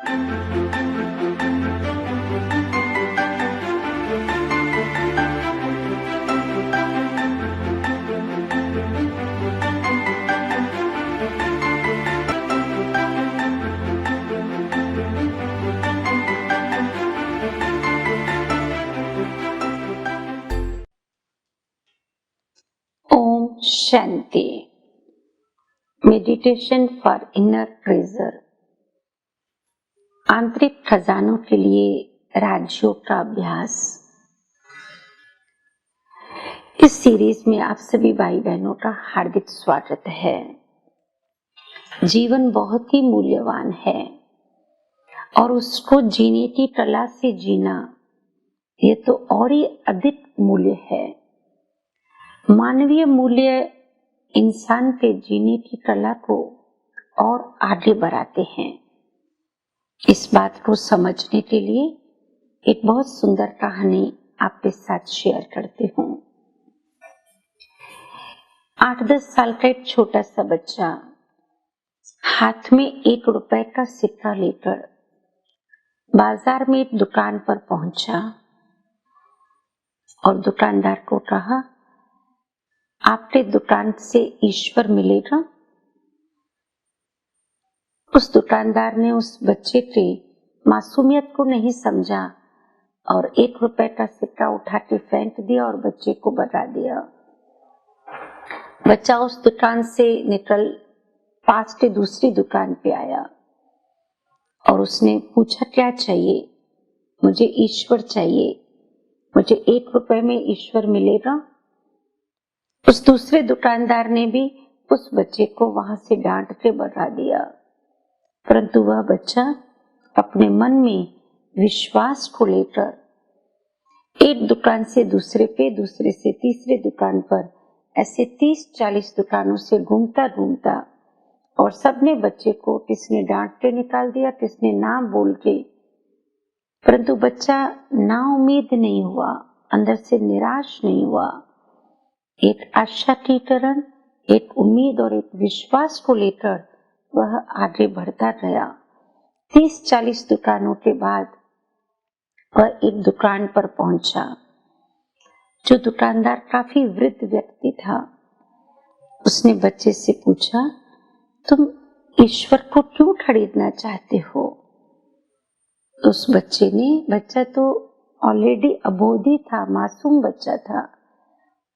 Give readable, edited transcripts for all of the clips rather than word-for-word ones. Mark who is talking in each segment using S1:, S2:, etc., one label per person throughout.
S1: ओम शांति। Meditation for inner treasure. आंतरिक खजानों के लिए राजयोग का अभ्यास। इस सीरीज में आप सभी भाई बहनों का हार्दिक स्वागत है। जीवन बहुत ही मूल्यवान है और उसको जीने की कला से जीना ये तो और ही अधिक मूल्य है। मानवीय मूल्य इंसान के जीने की कला को और आगे बढ़ाते हैं। इस बात को समझने के लिए एक बहुत सुंदर कहानी आपके साथ शेयर करती हूँ। 8-10 साल का एक छोटा सा बच्चा हाथ में 1 रुपए का सिक्का लेकर बाजार में एक दुकान पर पहुंचा और दुकानदार को कहा, आपके दुकान से ईश्वर मिलेगा? उस दुकानदार ने उस बच्चे के मासूमियत को नहीं समझा और 1 रुपए का सिक्का उठा के फेंक दिया और बच्चे को बता दिया। बच्चा उस दुकान से निकल पास के दूसरी दुकान पे आया और उसने पूछा, क्या चाहिए? मुझे ईश्वर चाहिए, मुझे 1 रुपए में ईश्वर मिलेगा? उस दूसरे दुकानदार ने भी उस बच्चे को वहां से डांट के भगा दिया, परंतु वह बच्चा अपने मन में विश्वास को लेकर एक दुकान से दूसरे पे, दूसरे से तीसरे दुकान पर ऐसे 30-40 दुकानों से घूमता घूमता और सबने बच्चे को किसने डांट के निकाल दिया, किसने ना बोल के, परंतु बच्चा ना उम्मीद नहीं हुआ, अंदर से निराश नहीं हुआ। एक आशा की तरह, एक उम्मीद और एक विश्वास को लेकर वह आगे बढ़ता गया। 30-40 दुकानों के बाद वह एक दुकान पर पहुंचा। जो दुकानदार काफी वृद्ध व्यक्ति था, उसने बच्चे से पूछा, तुम ईश्वर को क्यों खरीदना चाहते हो? उस बच्चा तो ऑलरेडी अबोधी था, मासूम बच्चा था।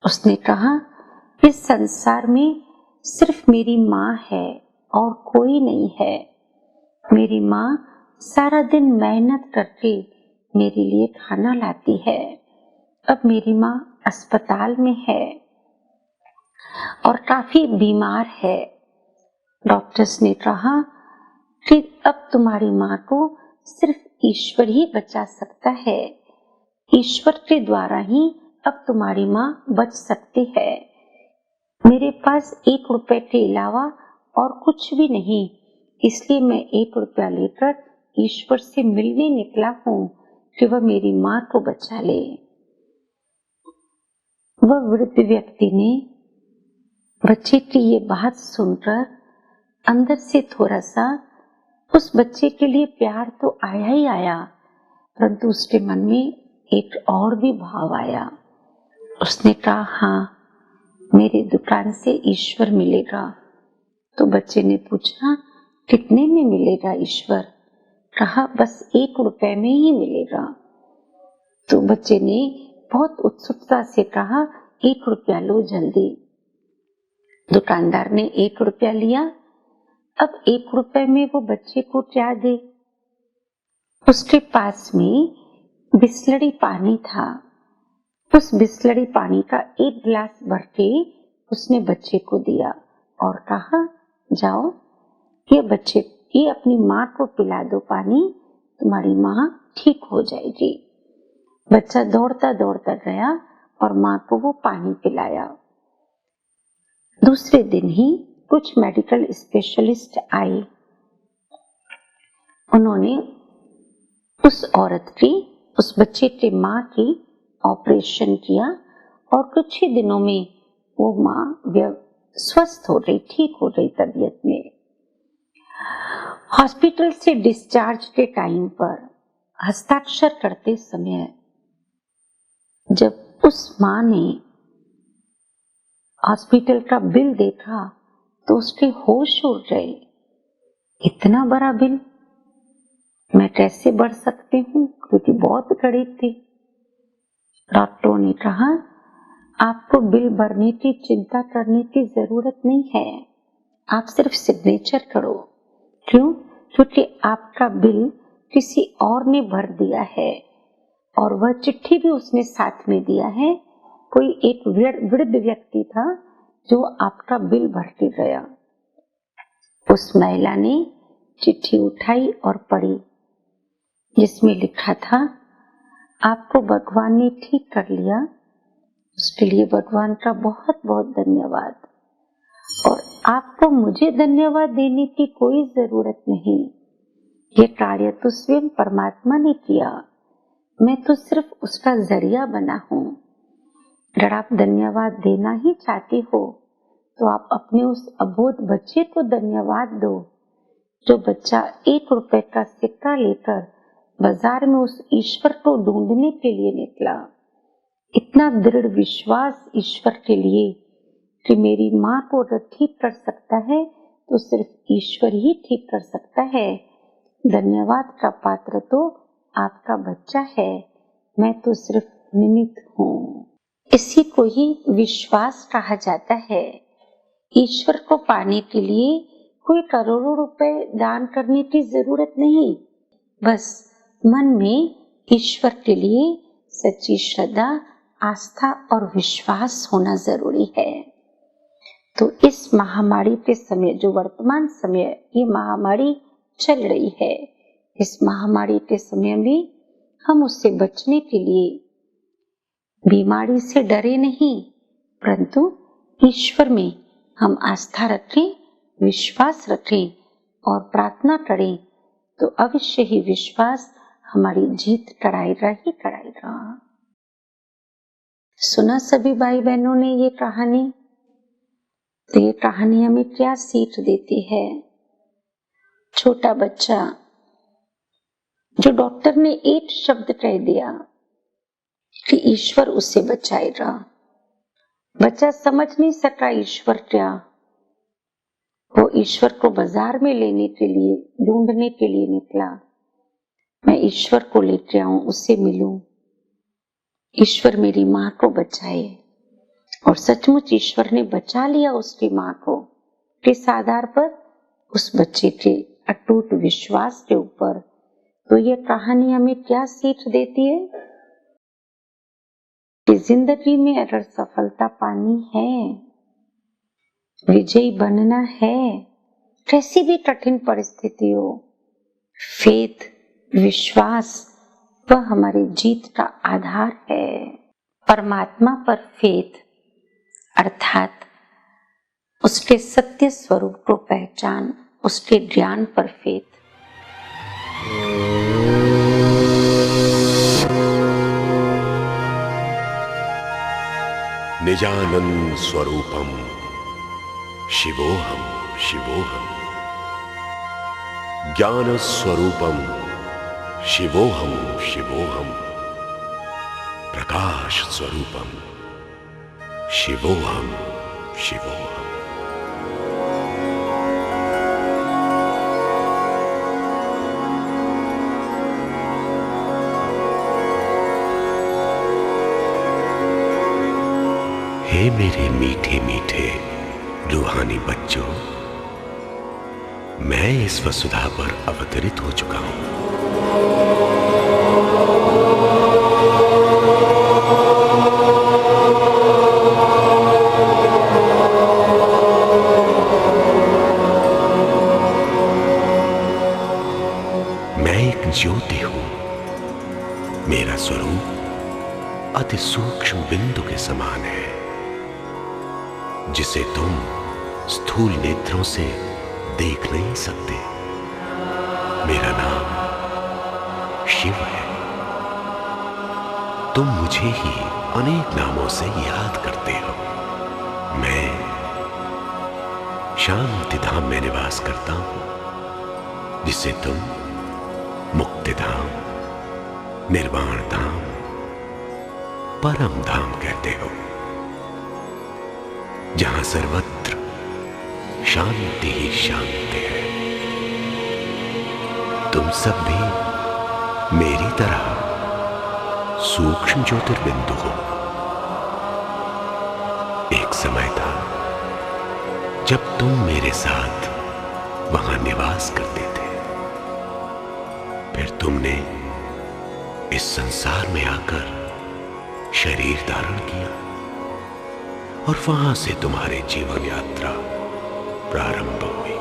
S1: उसने कहा, इस संसार में सिर्फ मेरी माँ है और कोई नहीं है। मेरी माँ सारा दिन मेहनत करके मेरे लिए खाना लाती है। अब मेरी माँ अस्पताल में है और काफी बीमार है। डॉक्टर्स ने कहा कि अब तुम्हारी माँ को सिर्फ ईश्वर ही बचा सकता है। ईश्वर के द्वारा ही अब तुम्हारी माँ बच सकती है। मेरे पास 1 रुपए के अलावा और कुछ भी नहीं, इसलिए मैं 1 रुपया लेकर ईश्वर से मिलने निकला हूँ कि वह मेरी माँ को बचा ले। वह वृद्ध व्यक्ति ने बच्चे की ये बात सुनकर अंदर से थोड़ा सा उस बच्चे के लिए प्यार तो आया ही आया, परंतु उसके मन में एक और भी भाव आया। उसने कहा, हाँ, मेरी दुकान से ईश्वर मिलेगा। तो बच्चे ने पूछा, कितने में मिलेगा ईश्वर? कहा, बस 1 रुपए में ही मिलेगा। तो बच्चे ने बहुत उत्सुकता से कहा, 1 रुपया लो जल्दी। दुकानदार ने 1 रुपया लिया। अब 1 रुपए में वो बच्चे को क्या दे? उसके पास में बिस्लरी पानी था। उस बिस्लरी पानी का 1 गिलास भर के उसने बच्चे को दिया और कहा, जाओ ये अपनी माँ को पिला दो पानी, तुम्हारी माँ ठीक हो जाएगी। बच्चा दौड़ता दौड़ता गया और माँ को वो पानी पिलाया। दूसरे दिन ही कुछ मेडिकल स्पेशलिस्ट आए। उन्होंने उस औरत की, उस बच्चे के माँ की ऑपरेशन किया और कुछ ही दिनों में वो माँ स्वस्थ हो गई, ठीक हो गई तबीयत में। हॉस्पिटल से डिस्चार्ज के टाइम पर हस्ताक्षर करते समय जब उस माँ ने हॉस्पिटल का बिल देखा तो उसके होश उड़ गए। इतना बड़ा बिल मैं कैसे भर सकती हूँ, क्योंकि बहुत गरीब थी। डॉक्टरों ने कहा आपको बिल भरने की चिंता करने की जरूरत नहीं है, आप सिर्फ सिग्नेचर करो। क्यों? क्योंकि आपका बिल किसी और ने भर दिया है और वह चिट्ठी भी उसने साथ में दिया है। कोई एक वृद्ध व्यक्ति था जो आपका बिल भर के गया। उस महिला ने चिट्ठी उठाई और पढ़ी, जिसमें लिखा था आपको भगवान ने ठीक कर लिया, उसके लिए भगवान का बहुत बहुत धन्यवाद, और आपको मुझे धन्यवाद देने की कोई जरूरत नहीं। ये कार्य तो स्वयं परमात्मा ने किया, मैं तो सिर्फ उसका जरिया बना हूँ। अगर आप धन्यवाद देना ही चाहते हो तो आप अपने उस अबोध बच्चे को धन्यवाद दो, जो बच्चा 1 रुपए का सिक्का लेकर बाजार में उस ईश्वर को ढूंढने के लिए निकला। इतना दृढ़ विश्वास ईश्वर के लिए कि मेरी माँ को अगर ठीक कर सकता है तो सिर्फ ईश्वर ही ठीक कर सकता है। धन्यवाद का पात्र तो आपका बच्चा है, मैं तो सिर्फ निमित्त हूँ। इसी को ही विश्वास कहा जाता है। ईश्वर को पाने के लिए कोई करोड़ों रुपए दान करने की जरूरत नहीं, बस मन में ईश्वर के लिए सच्ची श्रद्धा, आस्था और विश्वास होना जरूरी है। तो इस महामारी के समय, जो वर्तमान समय ये महामारी चल रही है, इस महामारी के समय में हम उससे बचने के लिए बीमारी से डरे नहीं, परंतु ईश्वर में हम आस्था रखें, विश्वास रखें और प्रार्थना करें तो अवश्य ही विश्वास हमारी जीत कराएगा ही कराएगा। सुना सभी भाई बहनों ने ये कहानी? तो ये कहानी हमें क्या सीख देती है? छोटा बच्चा, जो डॉक्टर ने एक शब्द कह दिया कि ईश्वर उसे बचाएगा, बच्चा समझ नहीं सका ईश्वर क्या। वो ईश्वर को बाजार में लेने के लिए, ढूंढने के लिए निकला। मैं ईश्वर को लेके आऊं, उससे मिलूं, ईश्वर मेरी माँ को बचाए। और सचमुच ईश्वर ने बचा लिया उसकी माँ को। किस आधार पर? उस बच्चे के अटूट विश्वास के ऊपर। तो ये कहानी हमें क्या सीख देती है कि जिंदगी में अगर सफलता पानी है, विजयी बनना है, कैसी भी कठिन परिस्थिति हो, फेथ, विश्वास, वह हमारी जीत का आधार है। परमात्मा पर फेथ अर्थात उसके सत्य स्वरूप को पहचान, उसके ज्ञान पर फेथ।
S2: निजानंद स्वरूपम शिवोहम शिवोहम, ज्ञान स्वरूपम शिवोहम शिवोहम, प्रकाश स्वरूपम शिवोहम शिवोहम। हे मेरे मीठे मीठे रूहानी बच्चों, मैं इस वसुधा पर अवतरित हो चुका हूं। मैं एक ज्योति हूं। मेरा स्वरूप अति सूक्ष्म बिंदु के समान है, जिसे तुम स्थूल नेत्रों से देख नहीं सकते। मेरा नाम शिव है। तुम मुझे ही अनेक नामों से याद करते हो। मैं शांति धाम में निवास करता हूं। जिसे तुम मुक्ति धाम, निर्वाण धाम, परम धाम कहते हो, जहां सर्वत्र शांति ही शांति है। तुम सब भी मेरी तरह सूक्ष्म ज्योतिर्बिंदु हो। एक समय था जब तुम मेरे साथ वहां निवास करते थे, फिर तुमने इस संसार में आकर शरीर धारण किया और वहां से तुम्हारी जीवन यात्रा प्रारंभ हुई।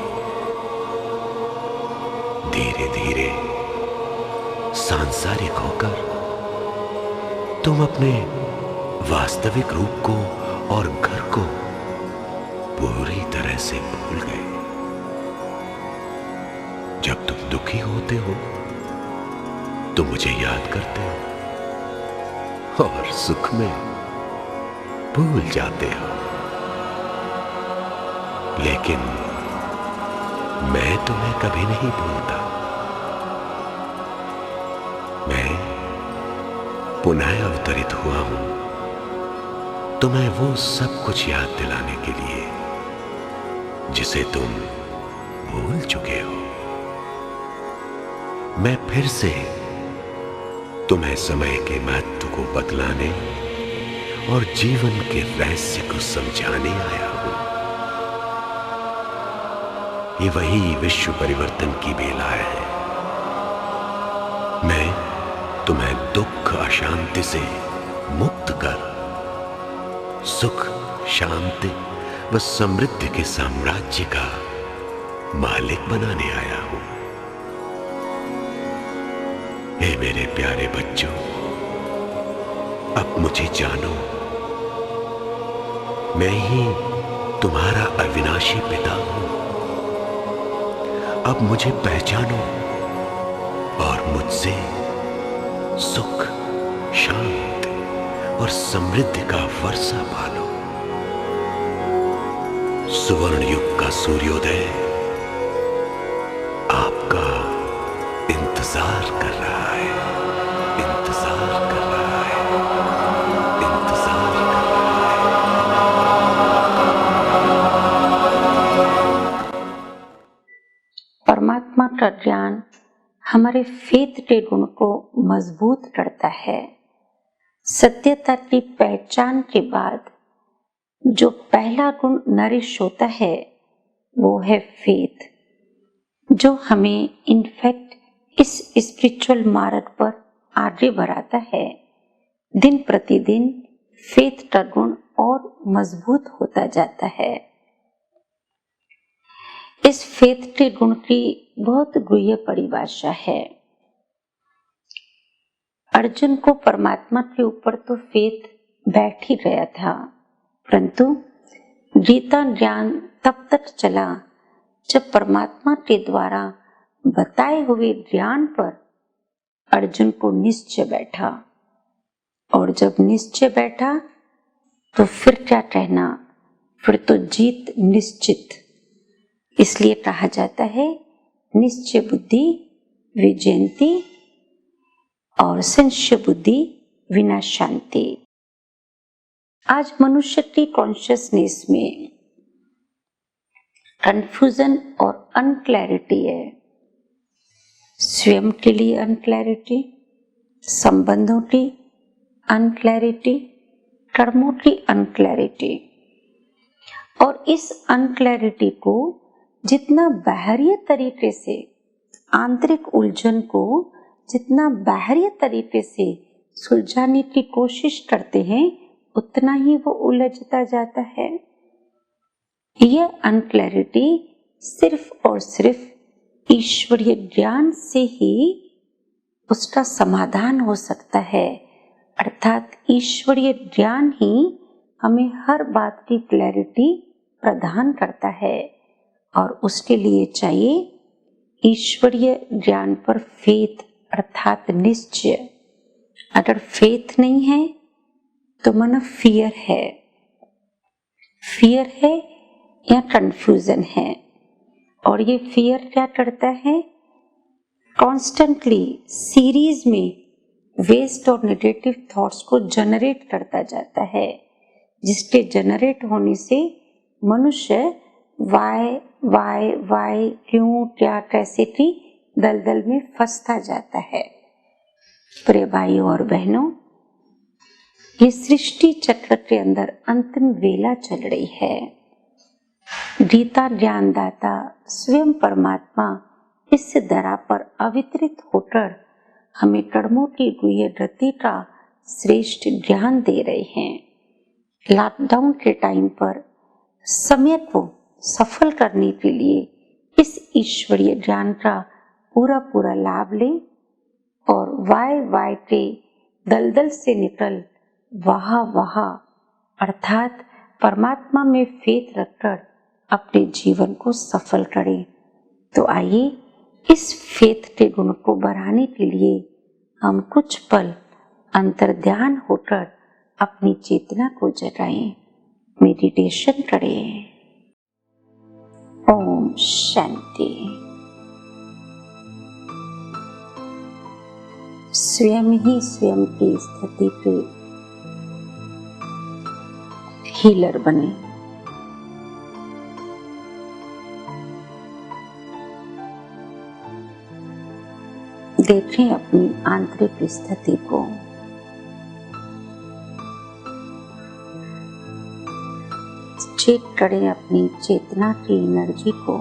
S2: धीरे धीरे सांसारिक होकर तुम अपने वास्तविक रूप को और घर को पूरी तरह से भूल गए। जब तुम दुखी होते हो तो मुझे याद करते हो और सुख में भूल जाते हो, लेकिन मैं तुम्हें कभी नहीं भूलता। मैं पुनः अवतरित हुआ हूं तुम्हें वो सब कुछ याद दिलाने के लिए जिसे तुम भूल चुके हो। मैं फिर से तुम्हें समय के महत्व को बतलाने और जीवन के रहस्य को समझाने आया हूं। ये वही विश्व परिवर्तन की बेला है। मैं तुम्हें दुख अशांति से मुक्त कर सुख, शांति व समृद्धि के साम्राज्य का मालिक बनाने आया हूं। हे मेरे प्यारे बच्चों, अब मुझे जानो। मैं ही तुम्हारा अविनाशी पिता हूं। अब मुझे पहचानो और मुझसे सुख, शांति और समृद्धि का वर्षा पालो। सुवर्ण युग का सूर्योदय आपका इंतजार कर रहा है, इंतजार कर रहा है, इंतजार कर रहा है।
S1: परमात्मा का ज्ञान हमारे फेथ के गुण को मजबूत करता है। सत्यता की पहचान के बाद जो पहला गुण नरिश होता है वो है फेथ, जो हमें इनफैक्ट इस स्पिरिचुअल मार्ग पर आगे बढ़ाता है। दिन प्रतिदिन फेथ का गुण और मजबूत होता जाता है। इस फेथ के गुण की बहुत गुह्य परिभाषा है। अर्जुन को परमात्मा के ऊपर तो फेथ बैठ ही गया था, परंतु गीता ज्ञान तब तक चला जब परमात्मा के द्वारा बताए हुए ज्ञान पर अर्जुन को निश्चय बैठा। और जब निश्चय बैठा तो फिर क्या कहना, फिर तो जीत निश्चित। इसलिए कहा जाता है निश्चय बुद्धि विजयंती और संशय बुद्धि विना शांति। आज मनुष्य की कॉन्शियसनेस में कंफ्यूजन और अनक्लैरिटी है। स्वयं के लिए अनक्लैरिटी, संबंधों की अनक्लैरिटी, कर्मों की अनक्लैरिटी। और इस अनक्लैरिटी को जितना बाहरी तरीके से, आंतरिक उलझन को जितना बाहरी तरीके से सुलझाने की कोशिश करते हैं, उतना ही वो उलझता जाता है। यह अनक्लैरिटी सिर्फ और सिर्फ ईश्वरीय ज्ञान से ही उसका समाधान हो सकता है। अर्थात ईश्वरीय ज्ञान ही हमें हर बात की क्लैरिटी प्रदान करता है, और उसके लिए चाहिए ईश्वरीय ज्ञान पर फेथ अर्थात निश्चय। अगर फेथ नहीं है तो मन फियर है, फियर है या कंफ्यूजन है। और ये फियर क्या करता है, कॉन्स्टेंटली सीरीज में वेस्ट और नेगेटिव थॉट्स को जनरेट करता जाता है, जिसके जनरेट होने से मनुष्य वाई क्यों क्या कैसे की दलदल में फंसता जाता है। प्रिय भाइयों और बहनों, ये सृष्टि चक्र के अंदर अंतिम वेला चल रही है। गीता ज्ञानदाता स्वयं परमात्मा इस धरा पर अवितरित होकर हमें कर्मों की गुह्य गति का श्रेष्ठ ज्ञान दे रहे हैं। लॉकडाउन के टाइम पर समय को सफल करने के लिए इस ईश्वरीय ज्ञान का पूरा लाभ लें और वाय के दलदल से निकल वहा अर्थात परमात्मा में फेथ रखकर अपने जीवन को सफल करें। तो आइए इस फेथ के गुण को बढ़ाने के लिए हम कुछ पल अंतर्ध्यान होकर अपनी चेतना को जगाएं, मेडिटेशन करें। ओम शांति। स्वयं ही स्वयं की स्थिति पे हीलर बने। देखें अपनी आंतरिक स्थिति को। चेक करें अपनी चेतना की एनर्जी को।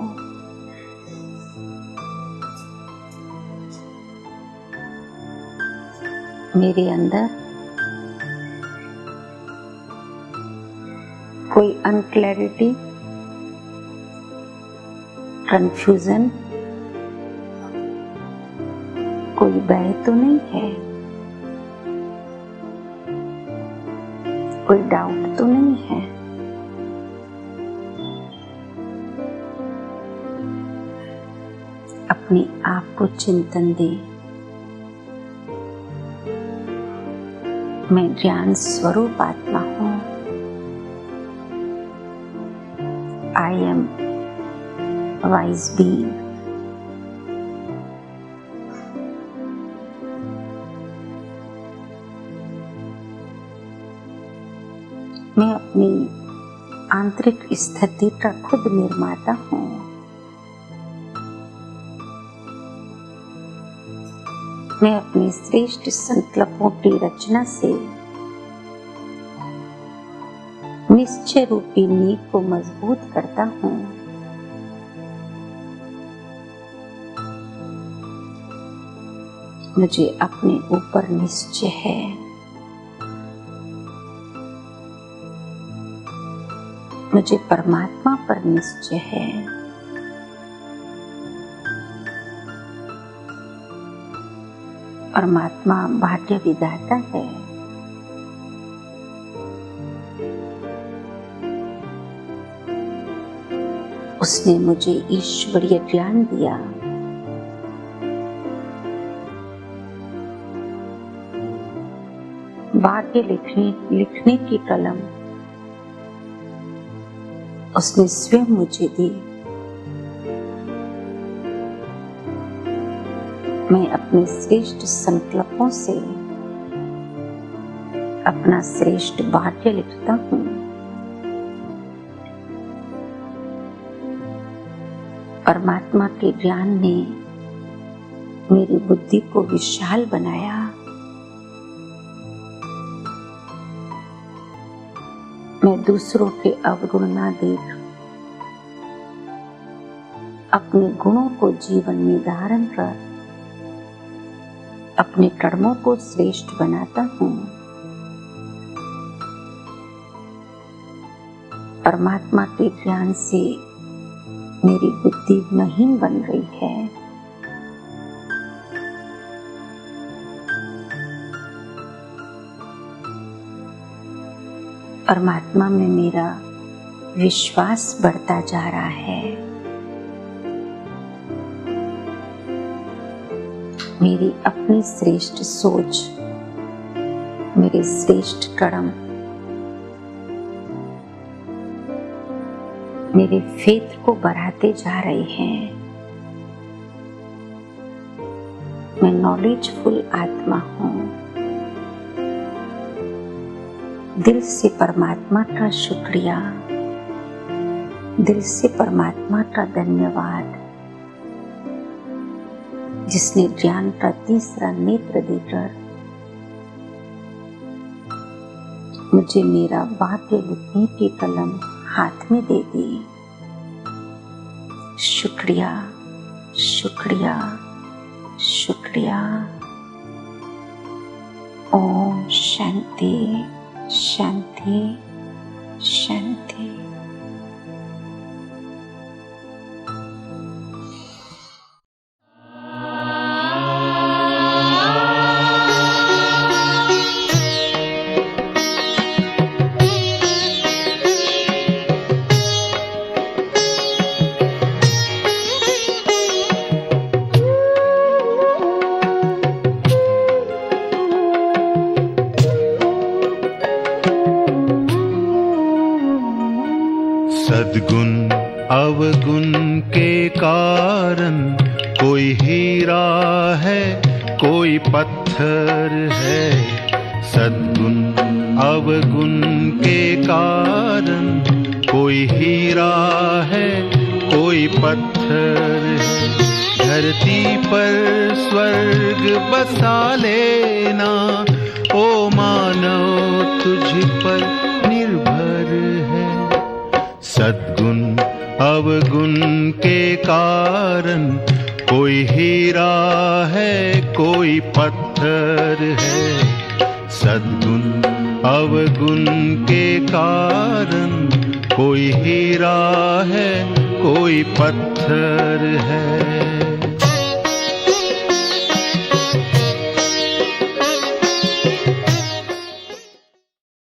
S1: मेरे अंदर कोई अनक्लैरिटी, कंफ्यूजन, कोई भय तो नहीं है, कोई डाउट तो नहीं है। अपने आप को चिंतन दे। मैं ज्ञान स्वरूप आत्मा हूँ। I am wise being. मैं अपनी आंतरिक स्थिति का खुद निर्माता हूँ। मैं अपने श्रेष्ठ संकल्पों की रचना से निश्चय रूपी नींव को मजबूत करता हूँ। मुझे अपने ऊपर निश्चय है। मुझे परमात्मा पर निश्चय है। परमात्मा भाग्य विधाता है। उसने मुझे ईश्वरीय ज्ञान दिया। भाग्य लिखने की कलम उसने स्वयं मुझे दी। मैं अपने श्रेष्ठ संकल्पों से अपना श्रेष्ठ भाग्य लिखता हूँ। परमात्मा के ज्ञान ने मेरी बुद्धि को विशाल बनाया। मैं दूसरों के अवगुण ना देख अपने गुणों को जीवन में धारण कर अपने कर्मों को श्रेष्ठ बनाता हूँ। परमात्मा के ज्ञान से मेरी बुद्धि महीन बन गई है। परमात्मा में मेरा विश्वास बढ़ता जा रहा है। मेरी अपनी श्रेष्ठ सोच, मेरे श्रेष्ठ कर्म मेरे फेथ को बढ़ाते जा रहे हैं। मैं नॉलेजफुल आत्मा हूँ। दिल से परमात्मा का शुक्रिया, दिल से परमात्मा का धन्यवाद, जिसने ज्ञान का तीसरा नेत्र देकर मुझे मेरा वाक्य लिखने की कलम हाथ में दे दी। शुक्रिया, शुक्रिया, शुक्रिया। ओम शांति, शांति, शांति।
S3: सद्गुण अवगुण के कारण कोई हीरा है, कोई पत्थर है। सद्गुण अवगुण के कारण कोई हीरा है, कोई पत्थर है। धरती पर स्वर्ग बसा लेना, ओ मानव तुझ पर निर्भर है। सद्गुण अवगुण के कारण कोई हीरा है, कोई पत्थर है। सद्गुण अवगुण के कारण कोई हीरा है, कोई पत्थर है।